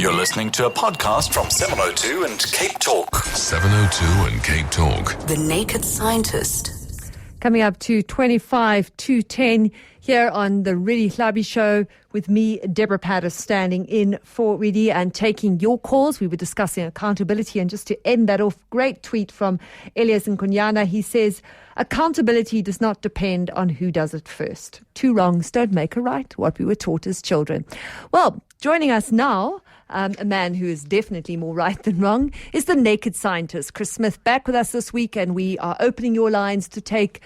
You're listening to a podcast from 702 and Cape Talk. 702 and Cape Talk. The Naked Scientist. Coming up to 25 to 10 here on the Really Hlabi Show with me, Deborah Pattis, standing in for Really and taking your calls. We were discussing accountability, and just to end that off, great tweet from Elias Nkonyana. He says, accountability does not depend on who does it first. Two wrongs don't make a right, what we were taught as children. Well, joining us now, a man who is definitely more right than wrong, is the Naked Scientist, Chris Smith, back with us this week, and we are opening our lines to take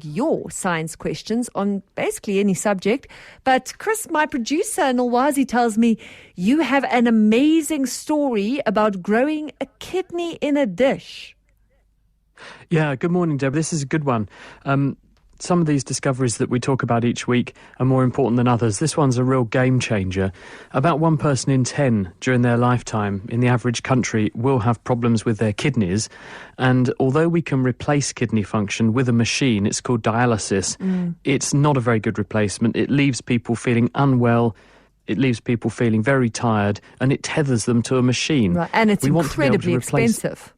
your science questions on basically any subject. But Chris, my producer, Nolwazi, tells me you have an amazing story about growing a kidney in a dish. Yeah, good morning, Deb. This is a good one. Some of these discoveries that we talk about each week are more important than others. This one's a real game changer. About 1 person in 10 during their lifetime in the average country will have problems with their kidneys. And although we can replace kidney function with a machine, it's called dialysis, it's not a very good replacement. It leaves people feeling unwell. It leaves people feeling very tired, and it tethers them to a machine. Right. And it's incredibly expensive.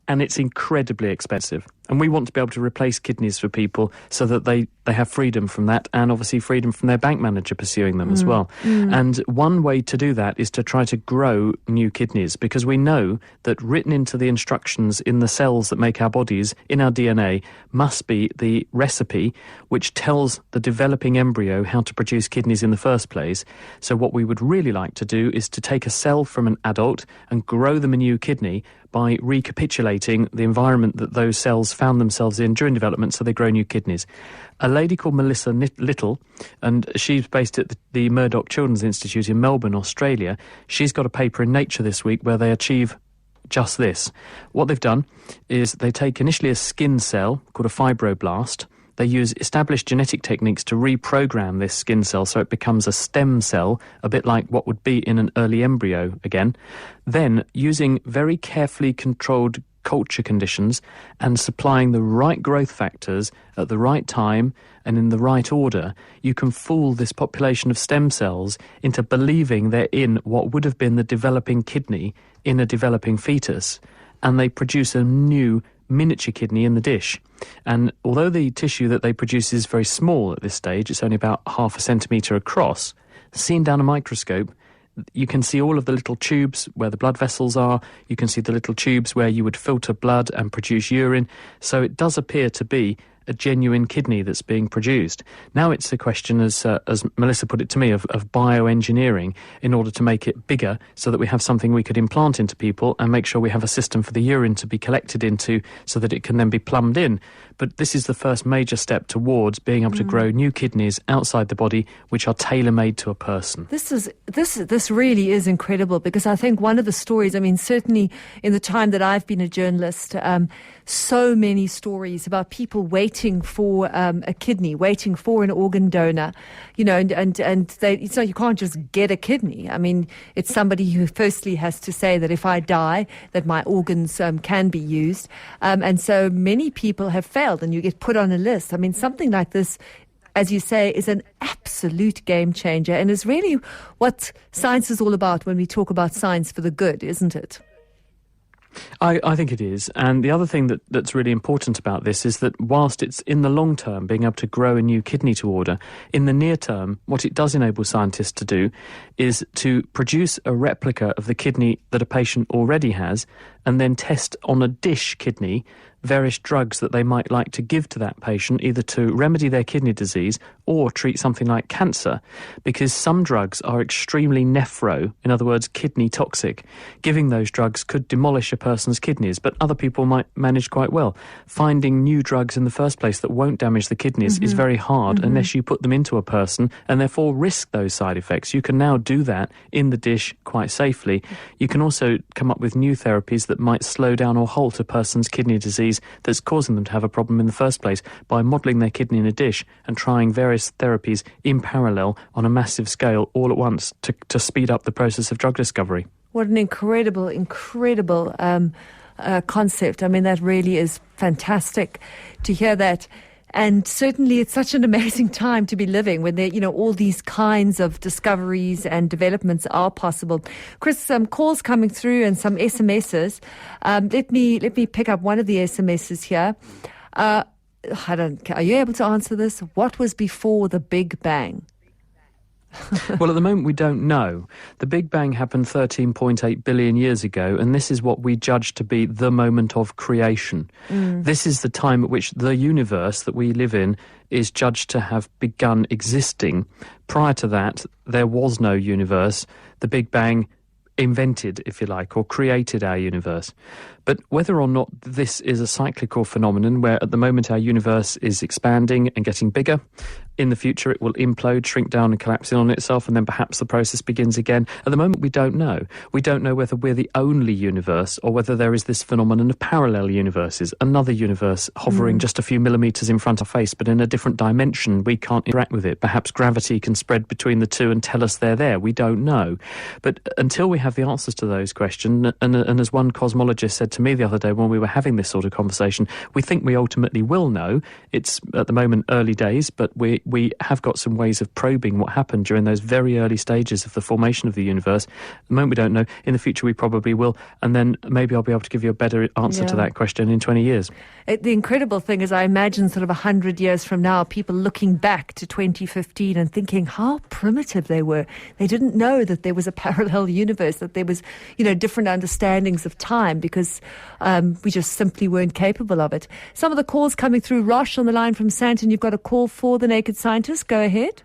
And it's incredibly expensive. And we want to be able to replace kidneys for people so that they have freedom from that, and obviously freedom from their bank manager pursuing them as well. And one way to do that is to try to grow new kidneys, because we know that written into the instructions in the cells that make our bodies, in our DNA, must be the recipe which tells the developing embryo how to produce kidneys in the first place. So what we would really like to do is to take a cell from an adult and grow them a new kidney by recapitulating the environment that those cells found themselves in during development, so they grow new kidneys. A lady called Melissa Little, and she's based at the Murdoch Children's Institute in Melbourne, Australia. She's got a paper in Nature this week where they achieve just this. What they've done is they take initially a skin cell called a fibroblast. They use established genetic techniques to reprogram this skin cell so it becomes a stem cell, a bit like what would be in an early embryo again. Then, using very carefully controlled culture conditions and supplying the right growth factors at the right time and in the right order, you can fool this population of stem cells into believing they're in what would have been the developing kidney in a developing fetus, and they produce a new miniature kidney in the dish. And although the tissue that they produce is very small at this stage, it's only about 0.5 centimetre across, seen down a microscope, you can see all of the little tubes where the blood vessels are. You can see the little tubes where you would filter blood and produce urine. So it does appear to be a genuine kidney that's being produced. Now it's a question, as Melissa put it to me, of bioengineering in order to make it bigger so that we have something we could implant into people and make sure we have a system for the urine to be collected into so that it can then be plumbed in. But this is the first major step towards being able to grow new kidneys outside the body, which are tailor-made to a person. This really is incredible, because I think one of the stories, I mean, certainly in the time that I've been a journalist, so many stories about people waiting for a kidney, waiting for an organ donor, you know, and it's not, you can't just get a kidney. I mean, it's somebody who firstly has to say that if I die, that my organs can be used. And so many people have failed, and you get put on a list. I mean, something like this, as you say, is an absolute game changer, and is really what science is all about when we talk about science for the good, isn't it? I think it is. And the other thing that's really important about this is that whilst it's in the long term being able to grow a new kidney to order, in the near term, what it does enable scientists to do is to produce a replica of the kidney that a patient already has, and then test on a dish kidney various drugs that they might like to give to that patient, either to remedy their kidney disease or treat something like cancer, because some drugs are extremely nephro, in other words, kidney toxic. Giving those drugs could demolish a person's kidneys, but other people might manage quite well. Finding new drugs in the first place that won't damage the kidneys is very hard unless you put them into a person and therefore risk those side effects. You can now do that in the dish quite safely. You can also come up with new therapies that might slow down or halt a person's kidney disease that's causing them to have a problem in the first place by modelling their kidney in a dish and trying various therapies in parallel on a massive scale all at once to speed up the process of drug discovery. What an incredible concept. I mean, that really is fantastic to hear that. And certainly it's such an amazing time to be living when there, all these kinds of discoveries and developments are possible. Chris, some calls coming through and some SMSs. Let me pick up one of the SMSs here. Are you able to answer this? What was before the Big Bang? Well, at the moment, we don't know. The Big Bang happened 13.8 billion years ago, and this is what we judge to be the moment of creation. This is the time at which the universe that we live in is judged to have begun existing. Prior to that, there was no universe. The Big Bang invented, if you like, or created our universe. But whether or not this is a cyclical phenomenon where at the moment our universe is expanding and getting bigger, in the future it will implode, shrink down and collapse in on itself, and then perhaps the process begins again. At the moment we don't know. We don't know whether we're the only universe or whether there is this phenomenon of parallel universes, another universe hovering just a few millimetres in front of our face, but in a different dimension. We can't interact with it. Perhaps gravity can spread between the two and tell us they're there. We don't know. But until we have the answers to those questions, and as one cosmologist said to me the other day when we were having this sort of conversation, we think we ultimately will know. It's at the moment early days, but we have got some ways of probing what happened during those very early stages of the formation of the universe. At the moment we don't know. In the future we probably will, and then maybe I'll be able to give you a better answer to that question in 20 years. The incredible thing is I imagine sort of 100 years from now, people looking back to 2015 and thinking how primitive they were. They didn't know that there was a parallel universe, that there was, different understandings of time because we just simply weren't capable of it. Some of the calls coming through. Rosh on the line from Sandton. You've got a call for the Naked Scientist. Go ahead.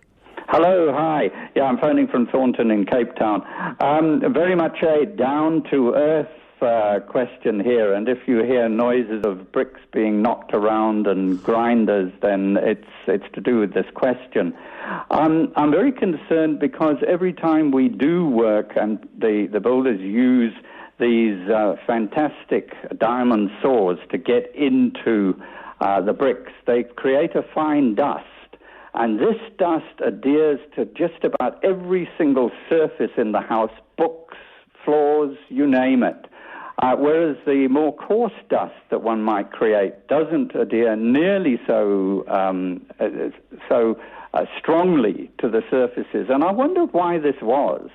Hello, hi. Yeah, I'm phoning from Thornton in Cape Town. Very much a down-to-earth question here, and if you hear noises of bricks being knocked around and grinders, then it's to do with this question. I'm very concerned because every time we do work and the builders use these fantastic diamond saws to get into the bricks, they create a fine dust. And this dust adheres to just about every single surface in the house, books, floors, you name it. Whereas the more coarse dust that one might create doesn't adhere nearly so strongly to the surfaces. And I wondered why this was.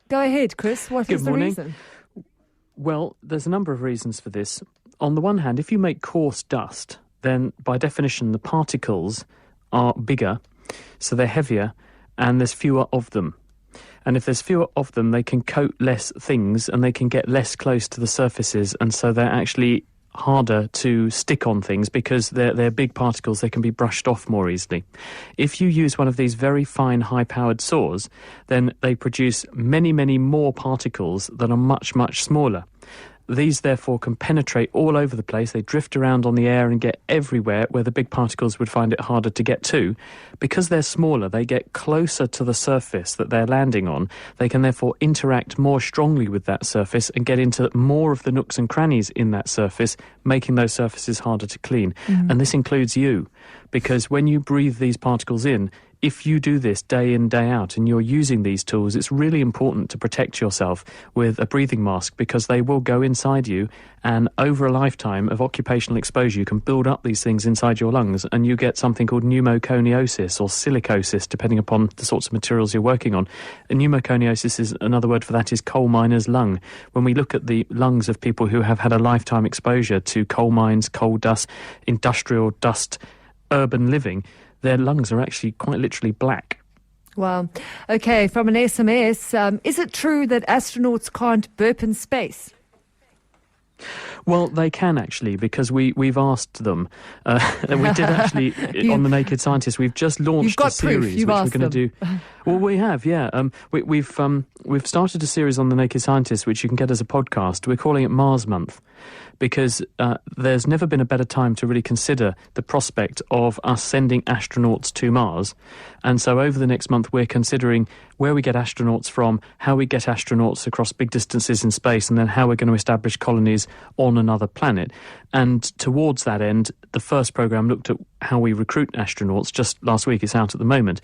Go ahead, Chris. What is the reason? Well, there's a number of reasons for this. On the one hand, if you make coarse dust, then by definition the particles are bigger, so they're heavier, and there's fewer of them. And if there's fewer of them, they can coat less things and they can get less close to the surfaces, and so they're actually harder to stick on things because they're big particles. They can be brushed off more easily. If you use one of these very fine, high-powered saws, then they produce many, many more particles that are much, much smaller. These, therefore, can penetrate all over the place. They drift around on the air and get everywhere where the big particles would find it harder to get to. Because they're smaller, they get closer to the surface that they're landing on. They can, therefore, interact more strongly with that surface and get into more of the nooks and crannies in that surface, making those surfaces harder to clean. And this includes you, because when you breathe these particles in, if you do this day in, day out, and you're using these tools, it's really important to protect yourself with a breathing mask because they will go inside you, and over a lifetime of occupational exposure, you can build up these things inside your lungs, and you get something called pneumoconiosis or silicosis, depending upon the sorts of materials you're working on. And pneumoconiosis is another word for that is coal miner's lung. When we look at the lungs of people who have had a lifetime exposure to coal mines, coal dust, industrial dust, urban living, their lungs are actually quite literally black. Wow. Okay, from an SMS, is it true that astronauts can't burp in space? Well, they can actually, because we've asked them. And we did actually, on The Naked Scientist, we've just launched a series which we're going to do. Well, we have, yeah. We've started a series on The Naked Scientist, which you can get as a podcast. We're calling it Mars Month, because there's never been a better time to really consider the prospect of us sending astronauts to Mars. And so over the next month, we're considering where we get astronauts from, how we get astronauts across big distances in space, and then how we're going to establish colonies on another planet. And towards that end, the first program looked at how we recruit astronauts. Just last week, it's out at the moment.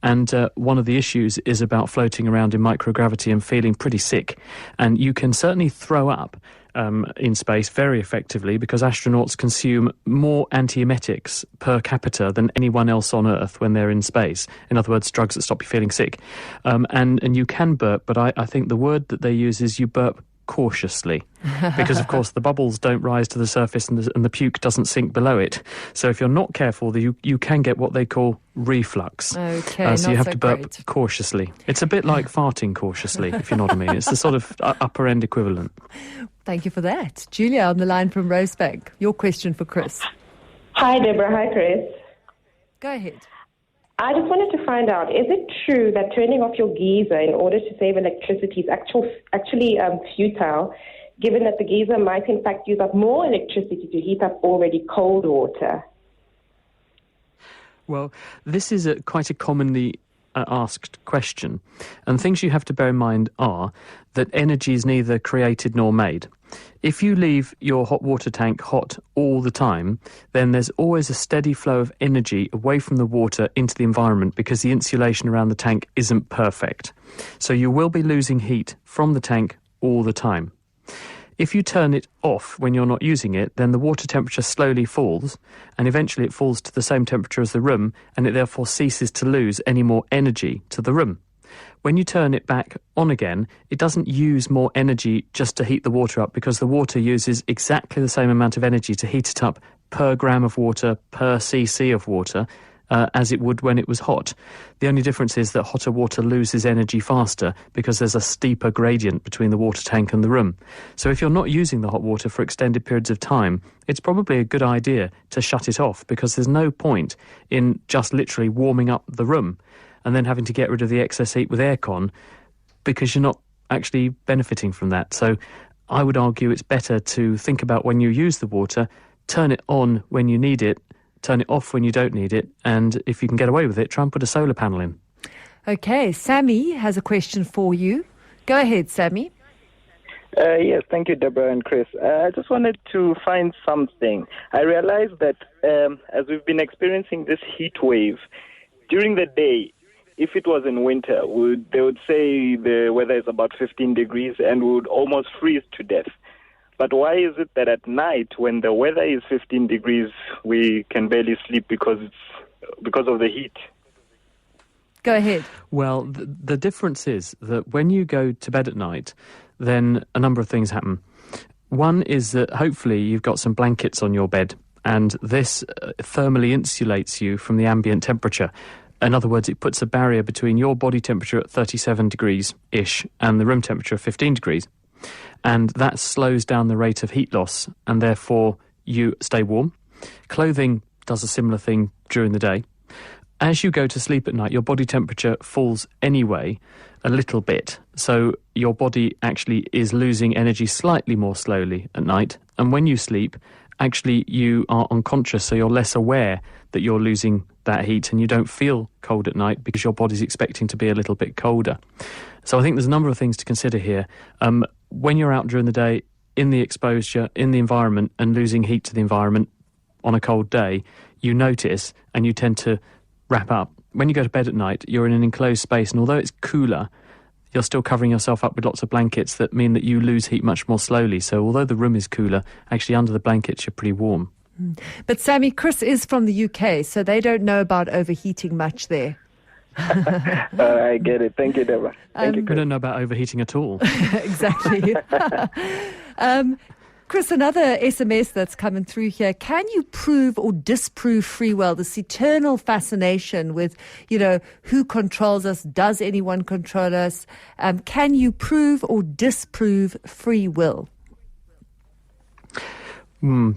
And one of the issues is about floating around in microgravity and feeling pretty sick. And you can certainly throw up in space very effectively because astronauts consume more antiemetics per capita than anyone else on Earth when they're in space. In other words, drugs that stop you feeling sick. And you can burp, but I think the word that they use is you burp cautiously, because of course the bubbles don't rise to the surface and the puke doesn't sink below it. So if you're not careful, you can get what they call reflux. Okay, so you have so to burp great. cautiously. It's a bit like farting cautiously, if you know what I mean. It's the sort of upper end equivalent. Thank you for that. Julia on the line from Rosebank. Your question for Chris. Hi, Deborah. Hi, Chris. Go ahead. I just wanted to find out, is it true that turning off your geyser in order to save electricity is actually futile, given that the geyser might in fact use up more electricity to heat up already cold water? Well, this is quite a commonly asked question. And things you have to bear in mind are that energy is neither created nor made. If you leave your hot water tank hot all the time, then there's always a steady flow of energy away from the water into the environment because the insulation around the tank isn't perfect. So you will be losing heat from the tank all the time. If you turn it off when you're not using it, then the water temperature slowly falls, and eventually it falls to the same temperature as the room, and it therefore ceases to lose any more energy to the room. When you turn it back on again, it doesn't use more energy just to heat the water up, because the water uses exactly the same amount of energy to heat it up per gram of water, per cc of water, as it would when it was hot. The only difference is that hotter water loses energy faster because there's a steeper gradient between the water tank and the room. So if you're not using the hot water for extended periods of time, it's probably a good idea to shut it off, because there's no point in just literally warming up the room and then having to get rid of the excess heat with aircon, because you're not actually benefiting from that. So I would argue it's better to think about when you use the water, turn it on when you need it, turn it off when you don't need it, and if you can get away with it, try and put a solar panel in. Okay, Sammy has a question for you. Go ahead, Sammy. Yes, thank you, Deborah and Chris. I just wanted to find something. I realized that as we've been experiencing this heat wave, during the day, if it was in winter, they would say the weather is about 15 degrees and we would almost freeze to death. But why is it that at night, when the weather is 15 degrees, we can barely sleep because of the heat? Go ahead. Well, the difference is that when you go to bed at night, then a number of things happen. One is that hopefully you've got some blankets on your bed, and this thermally insulates you from the ambient temperature. In other words, it puts a barrier between your body temperature at 37 degrees-ish and the room temperature of 15 degrees. And that slows down the rate of heat loss, and therefore you stay warm. Clothing does a similar thing during the day. As you go to sleep at night, your body temperature falls anyway a little bit. So your body actually is losing energy slightly more slowly at night. And when you sleep, actually you are unconscious, so you're less aware that you're losing that heat, and you don't feel cold at night because your body's expecting to be a little bit colder. So I think there's a number of things to consider here. When you're out during the day, in the exposure, in the environment, and losing heat to the environment on a cold day, you notice and you tend to wrap up. When you go to bed at night, you're in an enclosed space, and although it's cooler, you're still covering yourself up with lots of blankets that mean that you lose heat much more slowly. So although the room is cooler, actually under the blankets you're pretty warm. But Sammy, Chris is from the UK, so they don't know about overheating much there. I get it. Thank you, Deborah. Thank you, We Chris. don't know about overheating at all. Exactly. Chris, another SMS that's coming through here. Can you prove or disprove free will? This eternal fascination with, who controls us? Does anyone control us? Can you prove or disprove free will?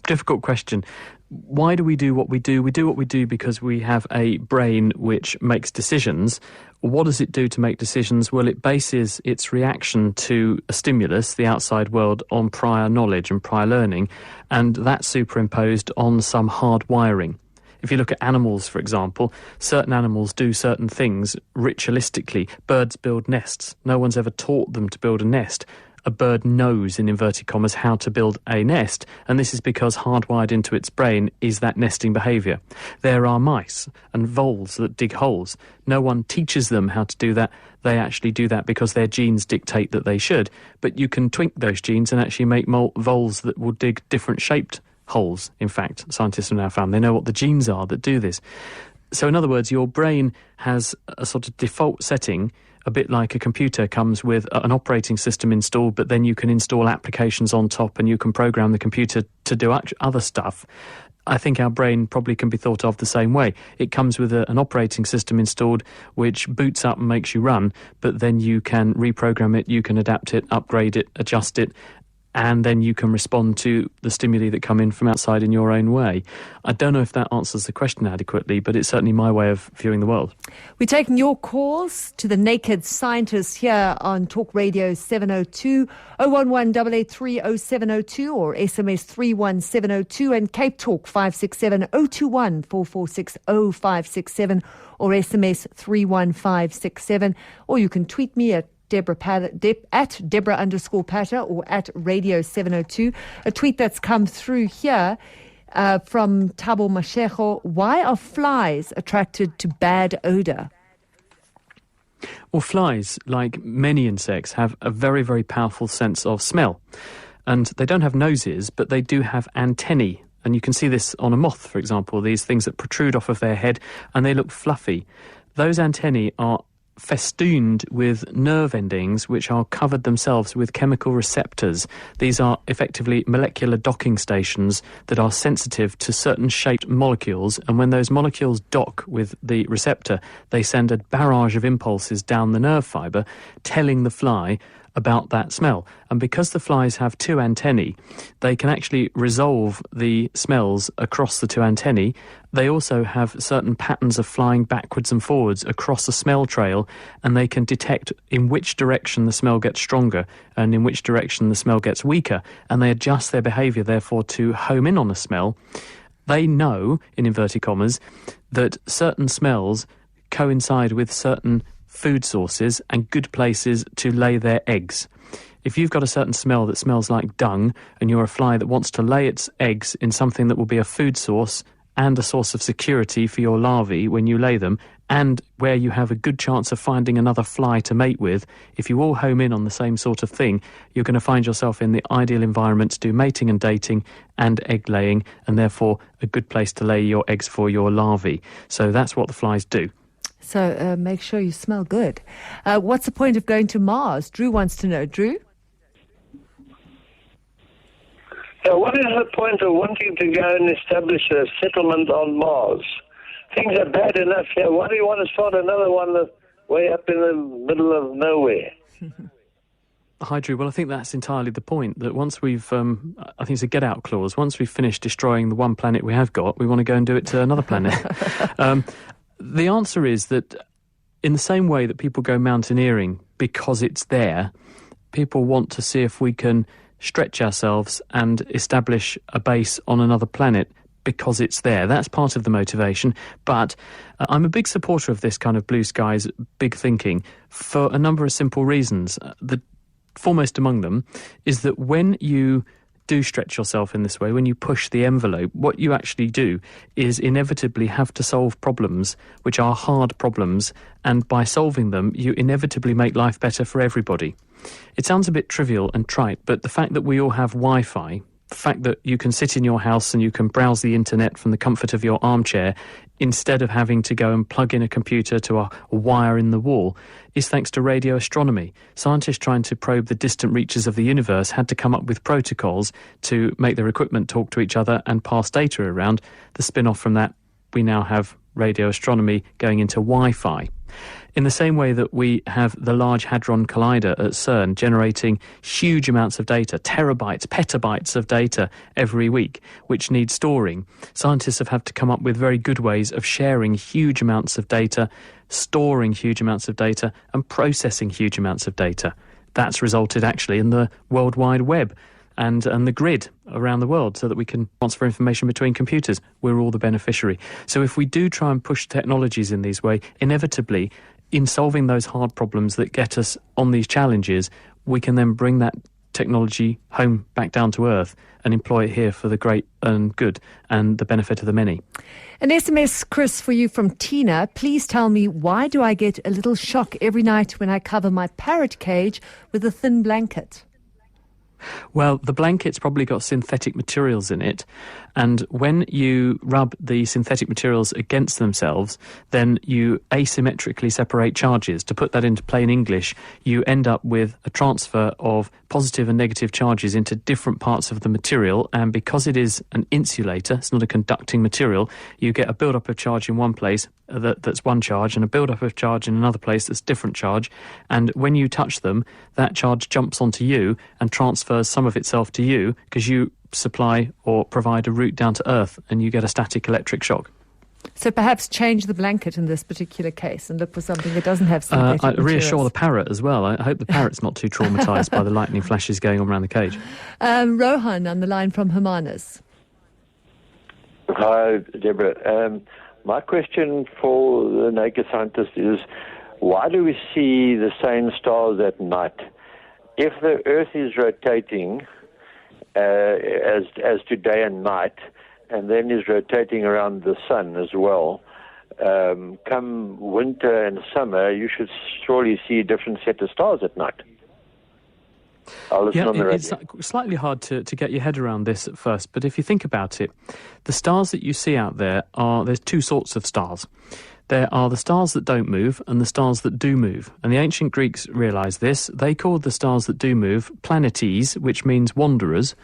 Difficult question. Why do we do what we do? We do what we do because we have a brain which makes decisions. What does it do to make decisions? Well, it bases its reaction to a stimulus, the outside world, on prior knowledge and prior learning, and that's superimposed on some hard wiring. If you look at animals, for example, certain animals do certain things ritualistically. Birds build nests. No one's ever taught them to build a nest. a bird knows, in inverted commas, how to build a nest, and this is because hardwired into its brain is that nesting behaviour. There are mice and voles that dig holes. No one teaches them how to do that. They actually do that because their genes dictate that they should. But you can twink those genes and actually make voles that will dig different shaped holes. In fact, scientists have now found they know what the genes are that do this. So in other words, your brain has a sort of default setting, a bit like a computer comes with an operating system installed, but then you can install applications on top and you can program the computer to do other stuff. I think our brain probably can be thought of the same way. It comes with an operating system installed which boots up and makes you run, but then you can reprogram it, you can adapt it, upgrade it, adjust it, and then you can respond to the stimuli that come in from outside in your own way. I don't know if that answers the question adequately, but it's certainly my way of viewing the world. We're taking your calls to the Naked Scientist here on Talk Radio 702 011 883 0702 or SMS 31702 and Cape Talk 567 021 446 0567 or SMS 31567, or you can tweet me at Deborah_Patter or at Radio 702. A tweet that's come through here from Thabo Mashego. Why are flies attracted to bad odour? Well, flies, like many insects, have a very, very powerful sense of smell. And they don't have noses, but they do have antennae. And you can see this on a moth, for example, these things that protrude off of their head and they look fluffy. Those antennae are festooned with nerve endings which are covered themselves with chemical receptors. These are effectively molecular docking stations that are sensitive to certain shaped molecules, and when those molecules dock with the receptor, they send a barrage of impulses down the nerve fibre telling the fly about that smell. And because the flies have two antennae, they can actually resolve the smells across the two antennae. They also have certain patterns of flying backwards and forwards across the smell trail, and they can detect in which direction the smell gets stronger and in which direction the smell gets weaker, and they adjust their behaviour therefore to home in on a smell. They know, in inverted commas, that certain smells coincide with certain food sources and good places to lay their eggs. If you've got a certain smell that smells like dung and you're a fly that wants to lay its eggs in something that will be a food source and a source of security for your larvae when you lay them, and where you have a good chance of finding another fly to mate with, if you all home in on the same sort of thing, you're going to find yourself in the ideal environment to do mating and dating and egg laying, and therefore a good place to lay your eggs for your larvae. So that's what the flies do. So make sure you smell good. What's the point of going to Mars? Drew wants to know. Drew? What is the point of wanting to go and establish a settlement on Mars? Things are bad enough here. Why do you want to start another one way up in the middle of nowhere? Hi, Drew. Well, I think that's entirely the point, that once we've, I think it's a get-out clause, once we've finished destroying the one planet we have got, we want to go and do it to another planet. The answer is that in the same way that people go mountaineering because it's there, people want to see if we can stretch ourselves and establish a base on another planet because it's there. That's part of the motivation. But I'm a big supporter of this kind of blue skies, big thinking for a number of simple reasons. The foremost among them is that when you do stretch yourself in this way, when you push the envelope, what you actually do is inevitably have to solve problems which are hard problems, and by solving them you inevitably make life better for everybody. It sounds a bit trivial and trite, but the fact that we all have Wi-Fi, the fact that you can sit in your house and you can browse the internet from the comfort of your armchair instead of having to go and plug in a computer to a wire in the wall, is thanks to radio astronomy. Scientists trying to probe the distant reaches of the universe had to come up with protocols to make their equipment talk to each other and pass data around. The spin-off from that, we now have radio astronomy going into Wi-Fi. In the same way that we have the Large Hadron Collider at CERN generating huge amounts of data, terabytes, petabytes of data every week, which need storing, scientists have had to come up with very good ways of sharing huge amounts of data, storing huge amounts of data, and processing huge amounts of data. That's resulted actually in the World Wide Web and the grid around the world, so that we can transfer information between computers. We're all the beneficiary. So if we do try and push technologies in these ways, inevitably, in solving those hard problems that get us on these challenges, we can then bring that technology home back down to earth and employ it here for the great and good and the benefit of the many. An SMS, Chris, for you from Tina. Please tell me, why do I get a little shock every night when I cover my parrot cage with a thin blanket? Well, the blanket's probably got synthetic materials in it, and when you rub the synthetic materials against themselves, then you asymmetrically separate charges. To put that into plain English, you end up with a transfer of positive and negative charges into different parts of the material, and because it is an insulator, it's not a conducting material, you get a build-up of charge in one place that's one charge, and a build-up of charge in another place that's different charge, and when you touch them, that charge jumps onto you and transfers some of itself to you because you supply or provide a route down to earth, and you get a static electric shock. So perhaps change the blanket in this particular case and look for something that doesn't have synthetic I reassure materials. the parrot as well. I hope the parrot's not too traumatised by the lightning flashes going on around the cage. Rohan on the line from Hermanus. Hi, Deborah. My question for the naked scientist is, why do we see the same stars at night? If the Earth is rotating as to day and night, and then is rotating around the sun as well, come winter and summer, you should surely see a different set of stars at night. I'll listen on the radio. It's slightly hard to get your head around this at first, but if you think about it, the stars that you see out there there's two sorts of stars. There are the stars that don't move and the stars that do move. And the ancient Greeks realised this. They called the stars that do move planetes, which means wanderers.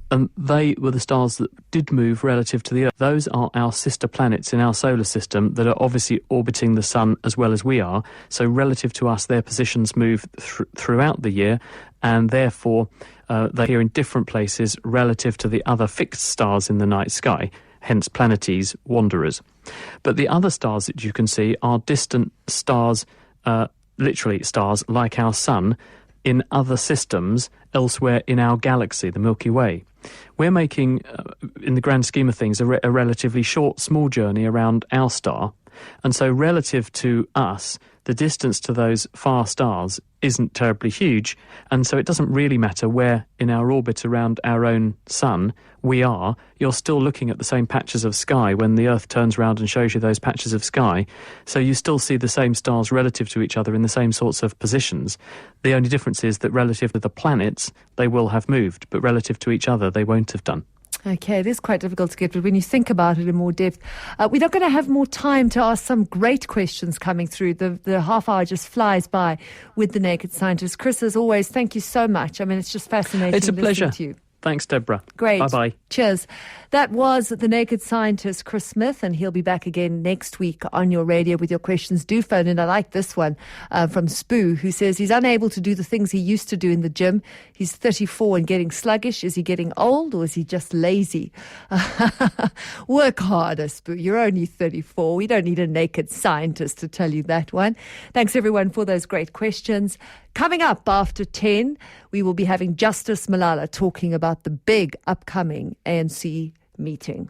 And they were the stars that did move relative to the Earth. Those are our sister planets in our solar system that are obviously orbiting the sun as well as we are. So relative to us, their positions move throughout the year, and therefore they appear in different places relative to the other fixed stars in the night sky, hence planetes, wanderers. But the other stars that you can see are distant stars, literally stars like our sun, in other systems elsewhere in our galaxy, the Milky Way. We're making, in the grand scheme of things, a relatively short, small journey around our star. And so relative to us, the distance to those far stars isn't terribly huge. And so it doesn't really matter where in our orbit around our own sun we are. You're still looking at the same patches of sky when the Earth turns around and shows you those patches of sky. So you still see the same stars relative to each other in the same sorts of positions. The only difference is that relative to the planets, they will have moved, but relative to each other, they won't have done. Okay, it is quite difficult to get, but when you think about it in more depth, we're not going to have more time to ask some great questions coming through. The half hour just flies by with the Naked Scientist. Chris, as always, thank you so much. I mean, it's just fascinating. It's a pleasure. To you. Thanks, Deborah. Great. Bye-bye. Cheers. That was the Naked Scientist, Chris Smith, and he'll be back again next week on your radio with your questions. Do phone in. I like this one from Spoo, who says he's unable to do the things he used to do in the gym. He's 34 and getting sluggish. Is he getting old or is he just lazy? Work harder, Spoo. You're only 34. We don't need a Naked Scientist to tell you that one. Thanks, everyone, for those great questions. Coming up after 10, we will be having Justice Malala talking about the big upcoming ANC meeting.